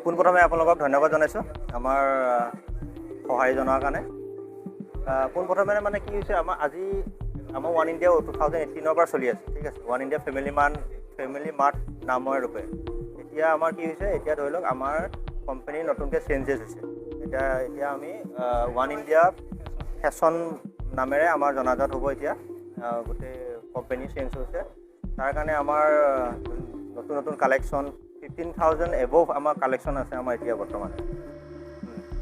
পোনপ্ৰথমে আপোনালোকক ধন্যবাদ জনাইছোঁ আমাৰ সহায় জনোৱাৰ কাৰণে। পোনপ্ৰথমে মানে কি হৈছে, আমাৰ ওৱান ইণ্ডিয়া 2018 পৰা চলি আছে, ঠিক আছে। ওৱান ইণ্ডিয়া ফেমিলি মাৰ্ট নামৰ ৰূপে। এতিয়া আমাৰ কি হৈছে, এতিয়া ধৰি লওক আমাৰ কোম্পানী নতুনকৈ চেঞ্জেছ হৈছে। এতিয়া আমি ওৱান ইণ্ডিয়া ফেশ্বন নামেৰে আমাৰ জনাজাত হ'ব। এতিয়া গোটেই কোম্পানী চেঞ্জ হৈছে, তাৰ কাৰণে আমাৰ নতুন কালেকশ্যন 15,000 এবভ আমাৰ কালেকশ্যন আছে আমাৰ এতিয়া বৰ্তমান।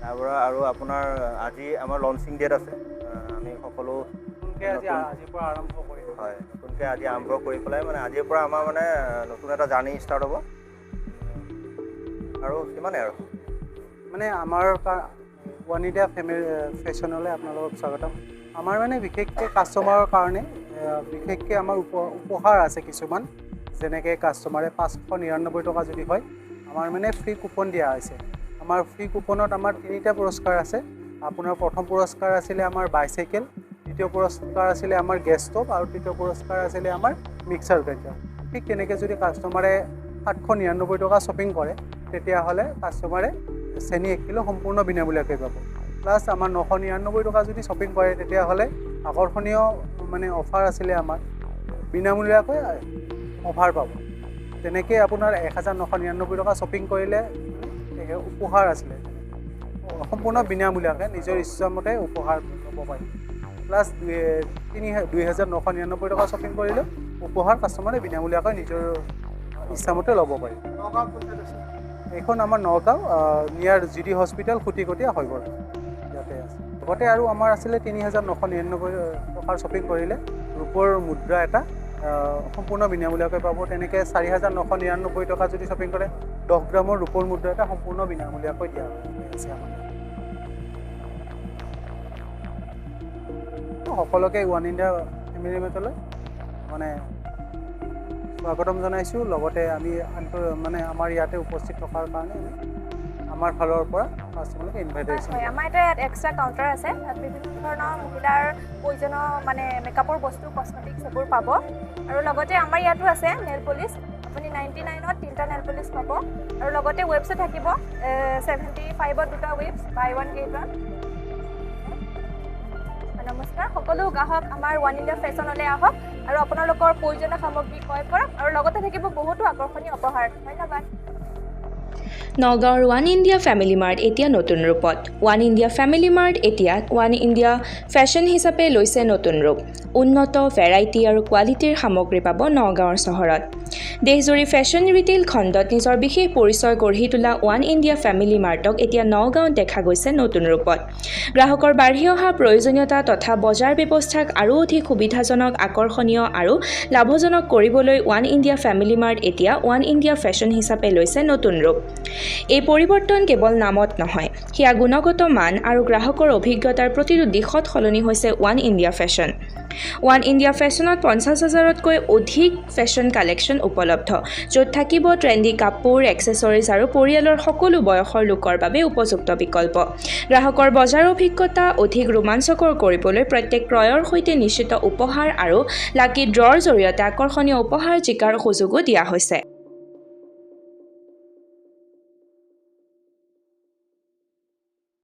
তাৰপৰা আৰু আপোনাৰ আজি আমাৰ লঞ্চিং ডেট আছে। আমি সকলো আজিৰ পৰা আৰম্ভ কৰিম। হয়, নতুনকৈ আজি আৰম্ভ কৰি পেলাই মানে আজিৰ পৰা আমাৰ মানে নতুন এটা জাৰ্ণি ষ্টাৰ্ট হ'ব। আৰু সিমানেই আৰু মানে আমাৰ ওৱান ইণ্ডিয়া ফেশ্বনলৈ আপোনালোকক স্বাগতম। আমাৰ মানে বিশেষকৈ কাষ্টমাৰৰ কাৰণে বিশেষকৈ আমাৰ উপহাৰ আছে কিছুমান, যেনেকৈ কাষ্টমাৰে 599 টকা যদি হয়, আমাৰ মানে ফ্ৰী কুপন দিয়া হৈছে। আমাৰ ফ্ৰী কুপনত আমাৰ 3টা পুৰস্কাৰ আছে। আপোনাৰ প্ৰথম পুৰস্কাৰ আছিলে আমাৰ বাইচাইকেল, দ্বিতীয় পুৰস্কাৰ আছিলে আমাৰ গেছ ষ্ট'ভ, আৰু তৃতীয় পুৰস্কাৰ আছিলে আমাৰ মিক্সাৰ গ্ৰাইণ্ডাৰ। ঠিক তেনেকৈ যদি কাষ্টমাৰে 799 টকা শ্বপিং কৰে, তেতিয়াহ'লে কাষ্টমাৰে চেনি 1 কিলো সম্পূৰ্ণ বিনামূলীয়াকৈ পাব। প্লাছ আমাৰ 999 টকা যদি শ্বপিং কৰে, তেতিয়াহ'লে আকৰ্ষণীয় মানে অফাৰ আছিলে আমাৰ, বিনামূলীয়াকৈ অফাৰ পাব। তেনেকৈ আপোনাৰ 1,999 টকা শ্বপিং কৰিলে উপহাৰ আছিলে, সম্পূৰ্ণ বিনামূলীয়াকৈ নিজৰ ইচ্ছামতে উপহাৰ ল'ব পাৰি। প্লাছ 2,999 টকা শ্বপিং কৰিলে উপহাৰ কাষ্টমাৰে বিনামূলীয়াকৈ নিজৰ ইচ্ছামতে ল'ব পাৰি। এইখন আমাৰ নগাঁও নিয়াৰ GD হস্পিটেল, খুটিকটীয়া হৈগড়, ইয়াতে আছে। লগতে আৰু আমাৰ আছিলে 3,999 টকাৰ শ্বপিং কৰিলে ৰূপৰ মুদ্ৰা এটা সম্পূৰ্ণ বিনামূলীয়াকৈ পাব। তেনেকৈ 4,999 টকা যদি শ্বপিং কৰে, 10 গ্ৰামৰ ৰূপৰ মুদ্ৰা এটা সম্পূৰ্ণ বিনামূলীয়াকৈ দিয়া হৈছে আমাৰ। সকলোকে ওৱান ইণ্ডিয়া ফেমিলি মাৰ্টলৈ মানে স্বাগতম জনাইছোঁ। লগতে আমি মানে আমাৰ ইয়াতে উপস্থিত থকাৰ কাৰণে আমাৰ ফালৰ পৰা কাষ্টমাৰক ইনভাইটেশ্যন। হয়, আমাৰ ইয়াত এক্সট্ৰা কাউণ্টাৰ আছে। তাত বিভিন্ন ধৰণৰ মহিলাৰ প্ৰয়োজনীয় মানে মেকআপৰ বস্তু, কছমেটিক্স এইবোৰ পাব। আৰু লগতে আমাৰ ইয়াতো আছে নেল পলিচ। আপুনি 99ত 3টা নেল পলিচ পাব। আৰু লগতে ৱেবছো থাকিব, 75ত 2টা ৱেবছ, বাই 1 গেট 1। নমস্কাৰ, সকলো গ্ৰাহক আমাৰ ওৱান ইণ্ডিয়া ফেশ্বনলৈ আহক আৰু আপোনালোকৰ প্ৰয়োজনীয় সামগ্ৰী ক্ৰয় কৰক। আৰু লগতে থাকিব বহুতো আকৰ্ষণীয় উপহাৰ। ধন্যবাদ। নগাঁৱৰ ওৱান ইণ্ডিয়া ফেমিলি মাৰ্ট এতিয়া নতুন ৰূপত। ওৱান ইণ্ডিয়া ফেমিলি মাৰ্ট এতিয়া ওৱান ইণ্ডিয়া ফেশ্বন হিচাপে লৈছে নতুন ৰূপ। উন্নত ভেৰাইটি আৰু কোৱালিটিৰ সামগ্ৰী পাব নগাঁৱৰ চহৰত। দেশজুৰি ফেশ্বন ৰিটেইল খণ্ডত নিজৰ বিশেষ পৰিচয় গঢ়ি তোলা ওৱান ইণ্ডিয়া ফেমিলি মাৰ্টক এতিয়া নগাঁৱত দেখা গৈছে নতুন ৰূপত। গ্ৰাহকৰ বাঢ়ি অহা প্ৰয়োজনীয়তা তথা বজাৰ ব্যৱস্থাক আৰু অধিক সুবিধাজনক, আকৰ্ষণীয় আৰু লাভজনক কৰিবলৈ ওৱান ইণ্ডিয়া ফেমিলি মাৰ্ট এতিয়া ওৱান ইণ্ডিয়া ফেশ্বন হিচাপে লৈছে নতুন ৰূপ। এই পৰিৱৰ্তন কেৱল নামত নহয়, সেয়া গুণগত মান আৰু গ্ৰাহকৰ অভিজ্ঞতাৰ প্ৰতিটো দিশত সলনি হৈছে one India fashion. One India ফেশ্বনত 50,000তকৈ অধিক ফেশ্বন কালেকশ্যন উপলব্ধ, য'ত থাকিব ট্ৰেণ্ডি কাপোৰ, এক্সেছৰিজ আৰু পৰিয়ালৰ সকলো বয়সৰ লোকৰ বাবে উপযুক্ত বিকল্প। গ্ৰাহকৰ বজাৰ অভিজ্ঞতা অধিক ৰোমাঞ্চকৰ কৰিবলৈ প্ৰত্যেক ক্ৰয়ৰ সৈতে নিশ্চিত উপহাৰ আৰু লাকি ড্ৰৰ জৰিয়তে আকৰ্ষণীয় উপহাৰ জিকাৰ সুযোগো দিয়া হৈছে।